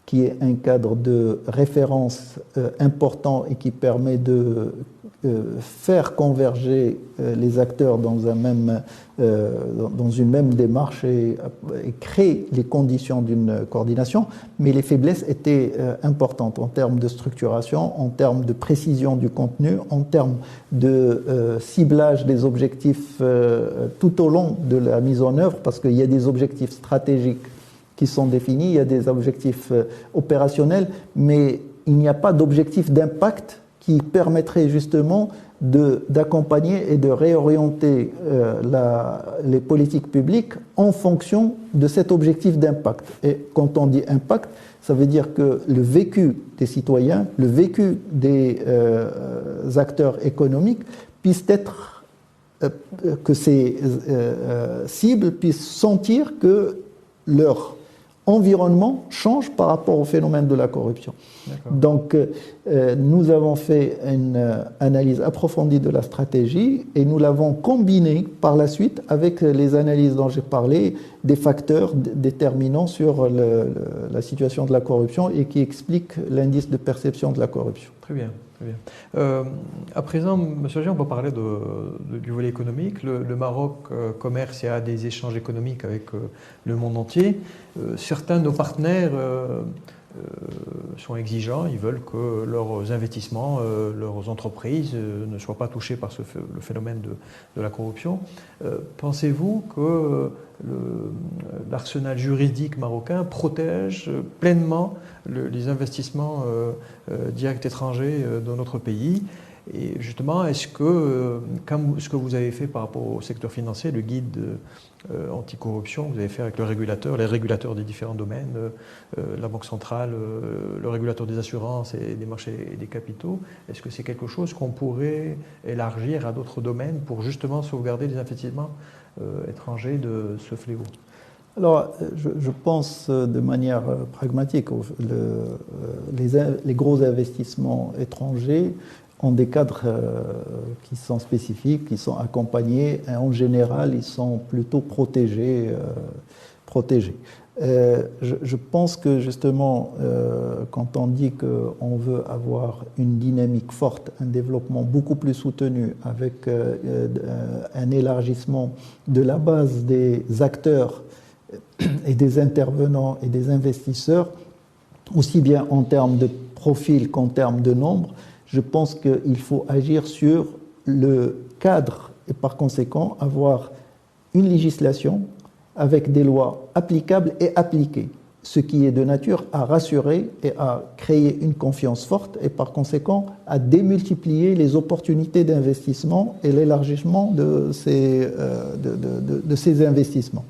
qui est un cadre de référence important et qui permet de faire converger les acteurs dans une même démarche et créer les conditions d'une coordination, mais les faiblesses étaient importantes en termes de structuration, en termes de précision du contenu, en termes de ciblage des objectifs tout au long de la mise en œuvre, parce qu'il y a des objectifs stratégiques qui sont définis, il y a des objectifs opérationnels, mais il n'y a pas d'objectif d'impact qui permettrait justement d'accompagner et de réorienter les politiques publiques en fonction de cet objectif d'impact. Et quand on dit impact, ça veut dire que le vécu des citoyens, le vécu des acteurs économiques puisse être, que ces cibles puissent sentir que leur environnement change par rapport au phénomène de la corruption. Donc, nous avons fait une analyse approfondie de la stratégie et nous l'avons combinée par la suite avec les analyses dont j'ai parlé, des facteurs déterminants sur la situation de la corruption et qui expliquent l'indice de perception de la corruption. Très bien. Très bien. À présent, M. Agé, on va parler du volet économique. Le Maroc commerce et a des échanges économiques avec le monde entier. Certains de nos partenaires sont exigeants, ils veulent que leurs investissements, leurs entreprises ne soient pas touchés par le phénomène de la corruption. Pensez-vous que l'arsenal juridique marocain protège pleinement les investissements directs étrangers dans notre pays? Et justement, est-ce que, comme ce que vous avez fait par rapport au secteur financier, le guide anticorruption que vous avez fait avec les régulateurs des différents domaines, la Banque centrale, le régulateur des assurances et des marchés et des capitaux, est-ce que c'est quelque chose qu'on pourrait élargir à d'autres domaines pour justement sauvegarder les investissements étrangers de ce fléau? Alors, je pense de manière pragmatique, les gros investissements étrangers ont des cadres qui sont spécifiques, qui sont accompagnés, et en général, ils sont plutôt protégés. Je pense que justement, quand on dit qu'on veut avoir une dynamique forte, un développement beaucoup plus soutenu, avec un élargissement de la base des acteurs et des intervenants et des investisseurs, aussi bien en termes de profil qu'en termes de nombre, je pense qu'il faut agir sur le cadre et par conséquent avoir une législation avec des lois applicables et appliquées, ce qui est de nature à rassurer et à créer une confiance forte et par conséquent à démultiplier les opportunités d'investissement et l'élargissement de ces investissements.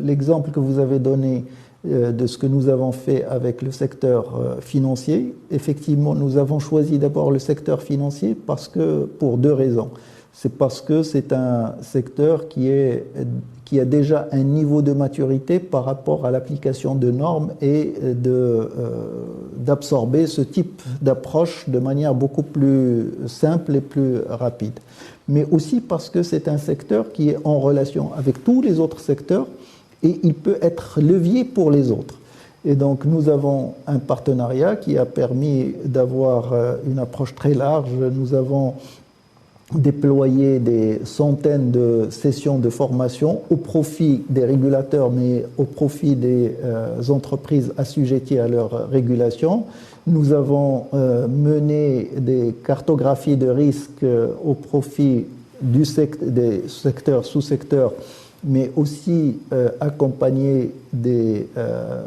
L'exemple que vous avez donné de ce que nous avons fait avec le secteur financier, effectivement, nous avons choisi d'abord le secteur financier pour deux raisons. C'est parce que c'est un secteur qui a déjà un niveau de maturité par rapport à l'application de normes et d'absorber ce type d'approche de manière beaucoup plus simple et plus rapide. Mais aussi parce que c'est un secteur qui est en relation avec tous les autres secteurs et il peut être levier pour les autres. Et donc nous avons un partenariat qui a permis d'avoir une approche très large. Nous avons déployé des centaines de sessions de formation au profit des régulateurs, mais au profit des entreprises assujetties à leur régulation. Nous avons mené des cartographies de risques au profit des secteurs, sous-secteurs, mais aussi accompagner des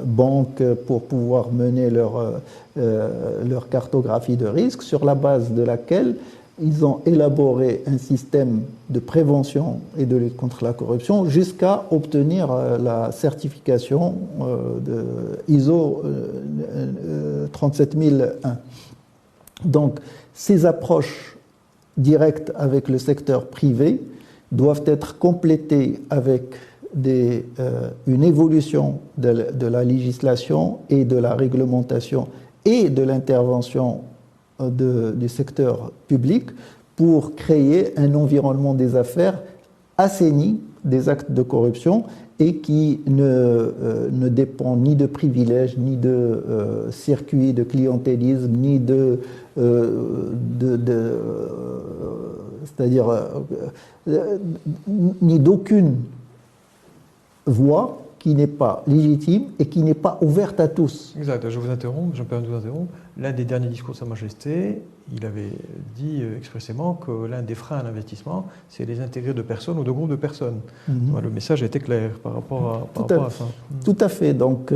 banques pour pouvoir mener leur cartographie de risque, sur la base de laquelle ils ont élaboré un système de prévention et de lutte contre la corruption jusqu'à obtenir la certification de ISO 37001. Donc, ces approches directes avec le secteur privé doivent être complétées avec une évolution de la législation et de la réglementation et de l'intervention du secteur public pour créer un environnement des affaires assaini des actes de corruption et qui ne dépend ni de privilèges, ni de circuits de clientélisme, ni c'est-à-dire ni d'aucune voie qui n'est pas légitime et qui n'est pas ouverte à tous. Exact, je vous interromps, je me permets de vous interrompre. L'un des derniers discours de Sa Majesté, il avait dit expressément que l'un des freins à l'investissement, c'est les intérêts de personnes ou de groupes de personnes. Le message était clair par rapport à ça. Tout à fait. Donc,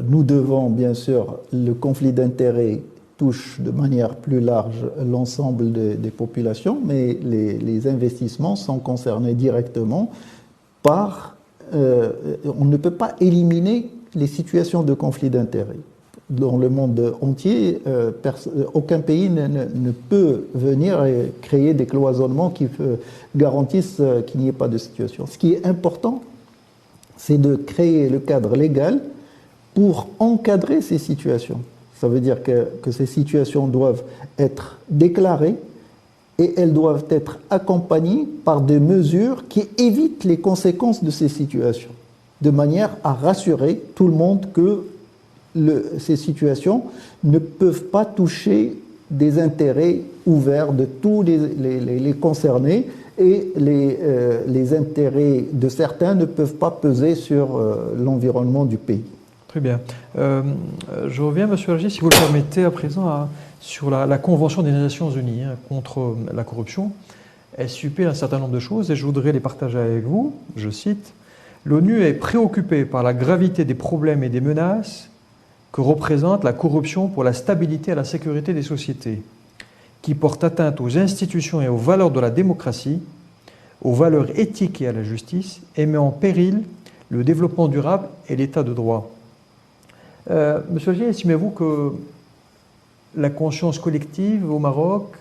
nous devons, bien sûr, le conflit d'intérêts touche de manière plus large l'ensemble des populations, mais les investissements sont concernés directement par... on ne peut pas éliminer les situations de conflit d'intérêts. Dans le monde entier, aucun pays ne peut venir et créer des cloisonnements qui garantissent qu'il n'y ait pas de situation. Ce qui est important, c'est de créer le cadre légal pour encadrer ces situations. Ça veut dire que ces situations doivent être déclarées et elles doivent être accompagnées par des mesures qui évitent les conséquences de ces situations, de manière à rassurer tout le monde que ces situations ne peuvent pas toucher des intérêts ouverts de tous les concernés et les intérêts de certains ne peuvent pas peser sur l'environnement du pays. Très bien. Je reviens, M. Alger, si vous le permettez, à présent sur la Convention des Nations Unies contre la corruption. Elle supplie un certain nombre de choses et je voudrais les partager avec vous. Je cite, « L'ONU est préoccupée par la gravité des problèmes et des menaces que représente la corruption pour la stabilité et la sécurité des sociétés, qui porte atteinte aux institutions et aux valeurs de la démocratie, aux valeurs éthiques et à la justice, et met en péril le développement durable et l'état de droit. » Monsieur Alger, estimez-vous que la conscience collective au Maroc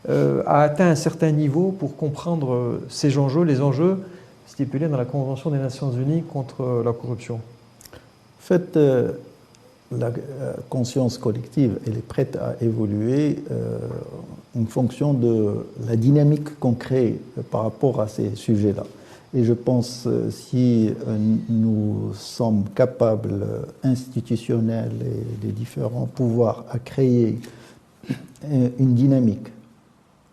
a atteint un certain niveau pour comprendre ces enjeux, les enjeux stipulés dans la Convention des Nations Unies contre la corruption? En fait, la conscience collective, elle est prête à évoluer en fonction de la dynamique qu'on crée par rapport à ces sujets-là. Et je pense si nous sommes capables, institutionnels et des différents pouvoirs, à créer une dynamique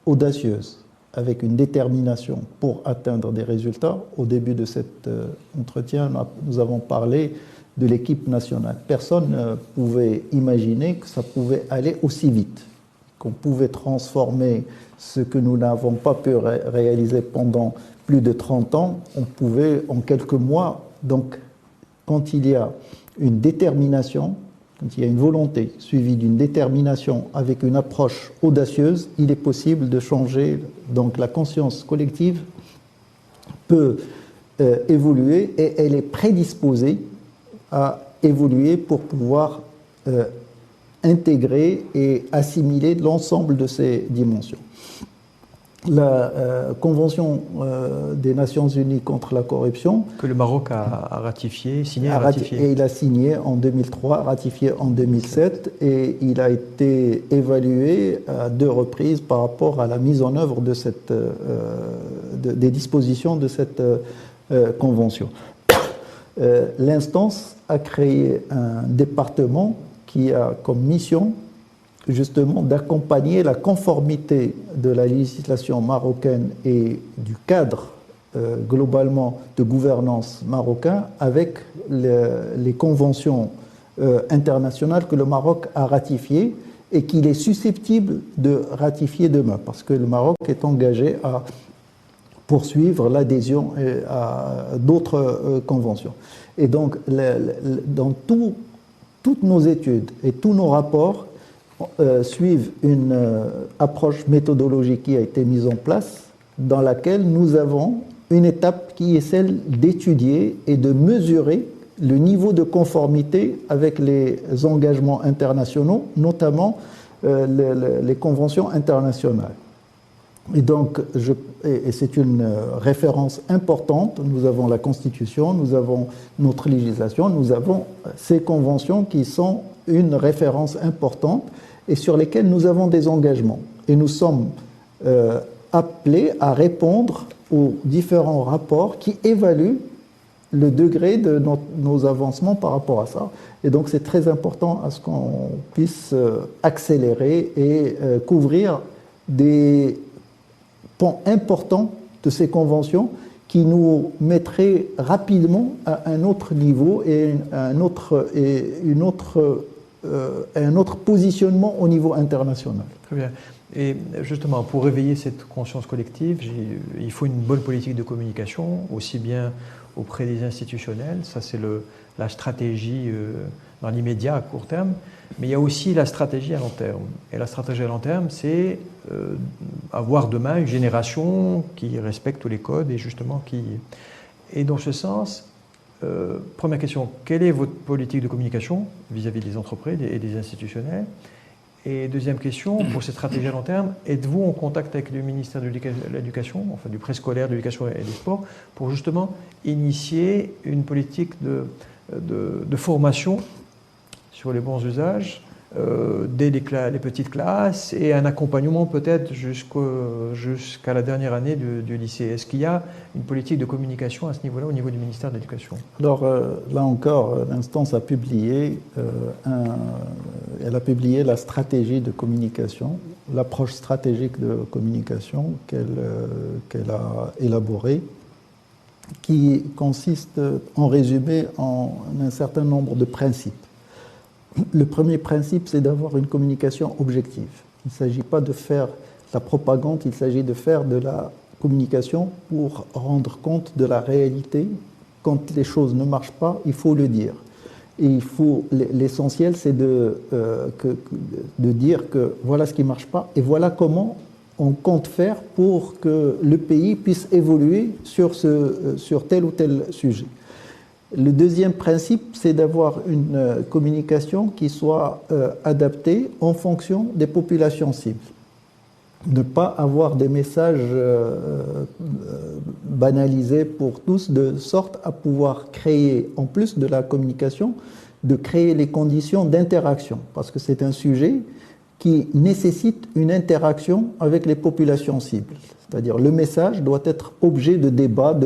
audacieuse, avec une détermination pour atteindre des résultats. Au début de cet entretien, nous avons parlé de l'équipe nationale. Personne ne pouvait imaginer que ça pouvait aller aussi vite, qu'on pouvait transformer ce que nous n'avons pas pu réaliser pendant plus de 30 ans, on pouvait en quelques mois. Donc, quand il y a une détermination, quand il y a une volonté suivie d'une détermination avec une approche audacieuse, il est possible de changer. Donc, la conscience collective peut évoluer et elle est prédisposée à évoluer pour pouvoir intégrer et assimiler l'ensemble de ces dimensions. La Convention des Nations Unies contre la corruption... Que le Maroc a ratifié, signé et ratifié. Et il a signé en 2003, ratifié en 2007, et il a été évalué à 2 reprises par rapport à la mise en œuvre de des dispositions de cette Convention. L'instance a créé un département qui a comme mission justement d'accompagner la conformité de la législation marocaine et du cadre globalement de gouvernance marocain avec les conventions internationales que le Maroc a ratifiées et qu'il est susceptible de ratifier demain, parce que le Maroc est engagé à poursuivre l'adhésion à d'autres conventions. Et donc, dans toutes nos études et tous nos rapports suivent une approche méthodologique qui a été mise en place, dans laquelle nous avons une étape qui est celle d'étudier et de mesurer le niveau de conformité avec les engagements internationaux, notamment les conventions internationales. Et donc, c'est une référence importante. Nous avons la Constitution, nous avons notre législation, nous avons ces conventions qui sont une référence importante et sur lesquelles nous avons des engagements. Et nous sommes appelés à répondre aux différents rapports qui évaluent le degré de nos avancements par rapport à ça. Et donc, c'est très important à ce qu'on puisse accélérer et couvrir des pans importants de ces conventions qui nous mettraient rapidement à un autre niveau et un autre positionnement au niveau international. Très bien. Et justement, pour réveiller cette conscience collective, il faut une bonne politique de communication, aussi bien auprès des institutionnels, ça c'est la stratégie dans l'immédiat, à court terme, mais il y a aussi la stratégie à long terme. Et la stratégie à long terme, c'est avoir demain une génération qui respecte tous les codes et justement qui... Et dans ce sens, première question, quelle est votre politique de communication vis-à-vis des entreprises et des institutionnels? Et deuxième question, pour cette stratégie à long terme, êtes-vous en contact avec le ministère de l'Éducation, enfin du préscolaire, de l'Éducation et des Sports, pour justement initier une politique de formation sur les bons usages dès les petites classes et un accompagnement peut-être jusqu'à la dernière année du lycée? Est-ce qu'il y a une politique de communication à ce niveau-là, au niveau du ministère de l'Éducation? Alors là encore, l'instance a publié, elle a publié la stratégie de communication, l'approche stratégique de communication qu'elle a élaborée, qui consiste en résumé en un certain nombre de principes. Le premier principe, c'est d'avoir une communication objective. Il ne s'agit pas de faire la propagande, il s'agit de faire de la communication pour rendre compte de la réalité. Quand les choses ne marchent pas, il faut le dire. Et l'essentiel, c'est de dire que voilà ce qui ne marche pas et voilà comment on compte faire pour que le pays puisse évoluer sur tel ou tel sujet. Le deuxième principe, c'est d'avoir une communication qui soit adaptée en fonction des populations cibles. Ne pas avoir des messages banalisés pour tous, de sorte à pouvoir créer, en plus de la communication, de créer les conditions d'interaction. Parce que c'est un sujet qui nécessite une interaction avec les populations cibles. C'est-à-dire le message doit être objet de débat,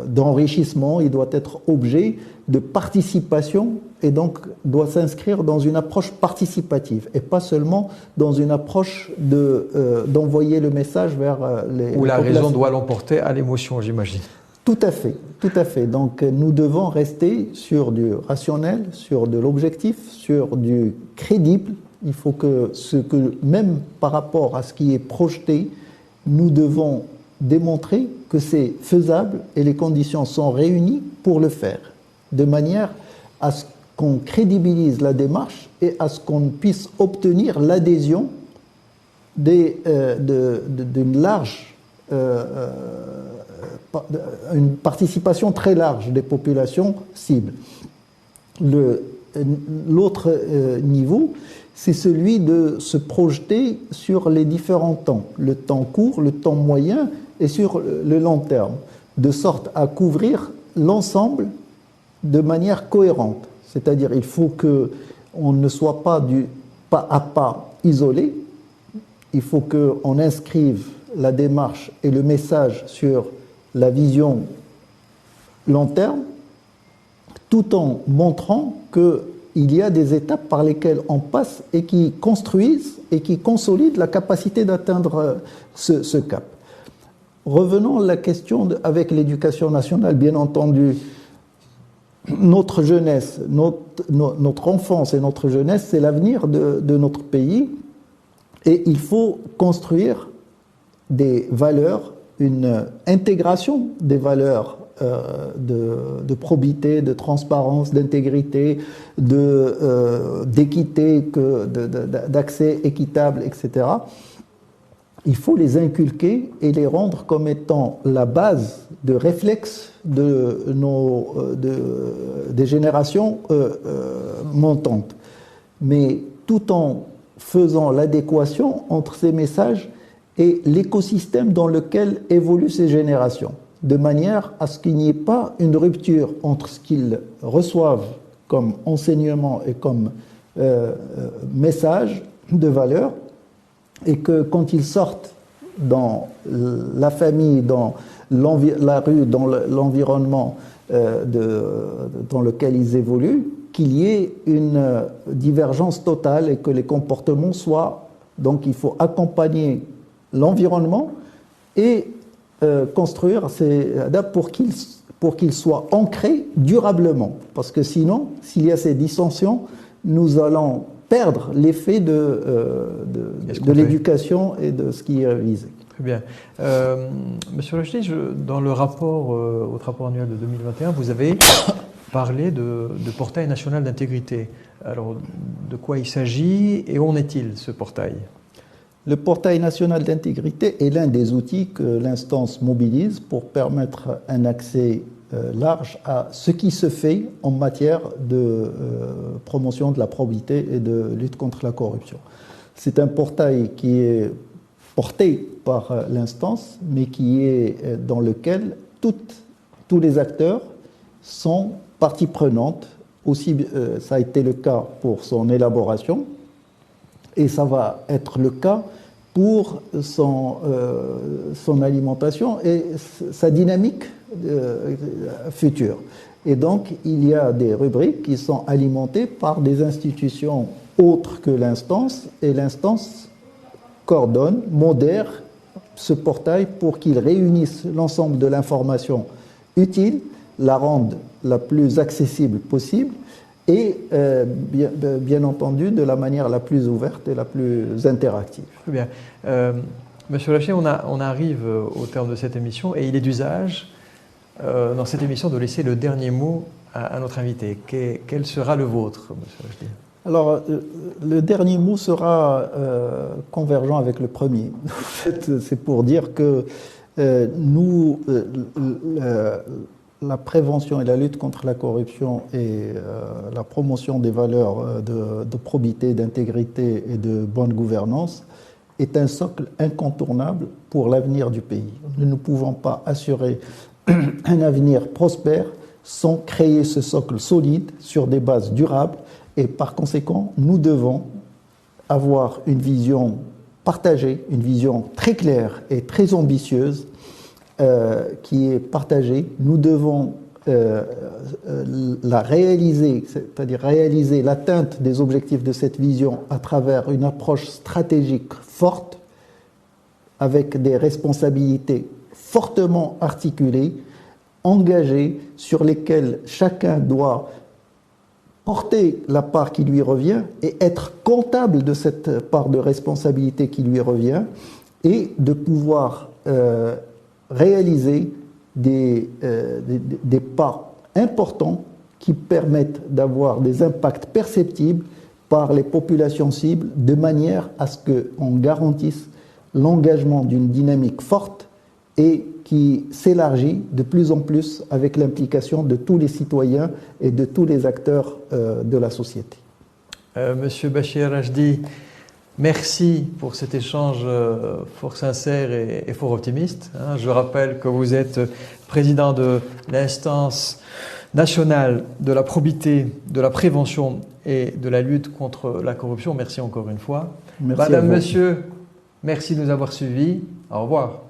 d'enrichissement, il doit être objet de participation et donc doit s'inscrire dans une approche participative et pas seulement dans une approche d'envoyer le message vers les Où la raison doit l'emporter à l'émotion, j'imagine. Tout à fait, tout à fait. Donc nous devons rester sur du rationnel, sur de l'objectif, sur du crédible. Il faut que même par rapport à ce qui est projeté, nous devons démontrer que c'est faisable et les conditions sont réunies pour le faire, de manière à ce qu'on crédibilise la démarche et à ce qu'on puisse obtenir l'adhésion d'une large une participation très large des populations cibles. L'autre niveau, c'est celui de se projeter sur les différents temps, le temps court, le temps moyen et sur le long terme, de sorte à couvrir l'ensemble de manière cohérente. C'est-à-dire il faut qu'on ne soit pas du pas à pas isolé, il faut qu'on inscrive la démarche et le message sur la vision long terme, tout en montrant qu'il y a des étapes par lesquelles on passe et qui construisent et qui consolident la capacité d'atteindre ce cap. Revenons à la question avec l'éducation nationale, bien entendu. Notre jeunesse, notre enfance et notre jeunesse, c'est l'avenir de notre pays et il faut construire des valeurs, une intégration des valeurs de probité, de transparence, d'intégrité, d'équité, d'accès équitable, etc. Il faut les inculquer et les rendre comme étant la base de réflexe des générations montantes. Mais tout en faisant l'adéquation entre ces messages et l'écosystème dans lequel évoluent ces générations, de manière à ce qu'il n'y ait pas une rupture entre ce qu'ils reçoivent comme enseignement et comme message de valeur, et que quand ils sortent dans la famille, dans la rue, dans l'environnement dans lequel ils évoluent, qu'il y ait une divergence totale et que les comportements soient... Donc il faut accompagner l'environnement et construire ces adaptes pour qu'ils soient ancrés durablement. Parce que sinon, s'il y a ces dissensions, nous allons perdre l'effet de l'éducation et de ce qui est visé. Très bien. Monsieur Rachdi, dans le rapport, votre rapport annuel de 2021, vous avez parlé de portail national d'intégrité. Alors, de quoi il s'agit et où en est-il, ce portail ? Le portail national d'intégrité est l'un des outils que l'instance mobilise pour permettre un accès large à ce qui se fait en matière de promotion de la probité et de lutte contre la corruption. C'est un portail qui est porté par l'instance, mais qui est dans lequel tous les acteurs sont partie prenante. Aussi, ça a été le cas pour son élaboration, et ça va être le cas pour son alimentation et sa dynamique future. Et donc, il y a des rubriques qui sont alimentées par des institutions autres que l'instance, et l'instance coordonne, modère ce portail pour qu'il réunisse l'ensemble de l'information utile, la rende la plus accessible possible, et bien entendu de la manière la plus ouverte et la plus interactive. Très bien. Monsieur Rachdi, on arrive au terme de cette émission et il est d'usage dans cette émission de laisser le dernier mot à notre invité. Quel sera le vôtre, monsieur Rachdi ? Alors, le dernier mot sera convergent avec le premier. En fait, c'est pour dire que la prévention et la lutte contre la corruption et la promotion des valeurs de probité, d'intégrité et de bonne gouvernance est un socle incontournable pour l'avenir du pays. Nous ne pouvons pas assurer un avenir prospère sans créer ce socle solide sur des bases durables, et par conséquent, nous devons avoir une vision partagée, une vision très claire et très ambitieuse qui est partagée. Nous devons la réaliser, c'est-à-dire réaliser l'atteinte des objectifs de cette vision à travers une approche stratégique forte, avec des responsabilités fortement articulées, engagées, sur lesquelles chacun doit porter la part qui lui revient et être comptable de cette part de responsabilité qui lui revient, et de pouvoir réaliser des pas importants qui permettent d'avoir des impacts perceptibles par les populations cibles, de manière à ce qu'on garantisse l'engagement d'une dynamique forte et qui s'élargit de plus en plus avec l'implication de tous les citoyens et de tous les acteurs de la société. Monsieur Bachir Rachdi, merci pour cet échange fort sincère et fort optimiste. Je rappelle que vous êtes président de l'instance nationale de la probité, de la prévention et de la lutte contre la corruption. Merci encore une fois. Merci. Madame, Monsieur, merci de nous avoir suivis. Au revoir.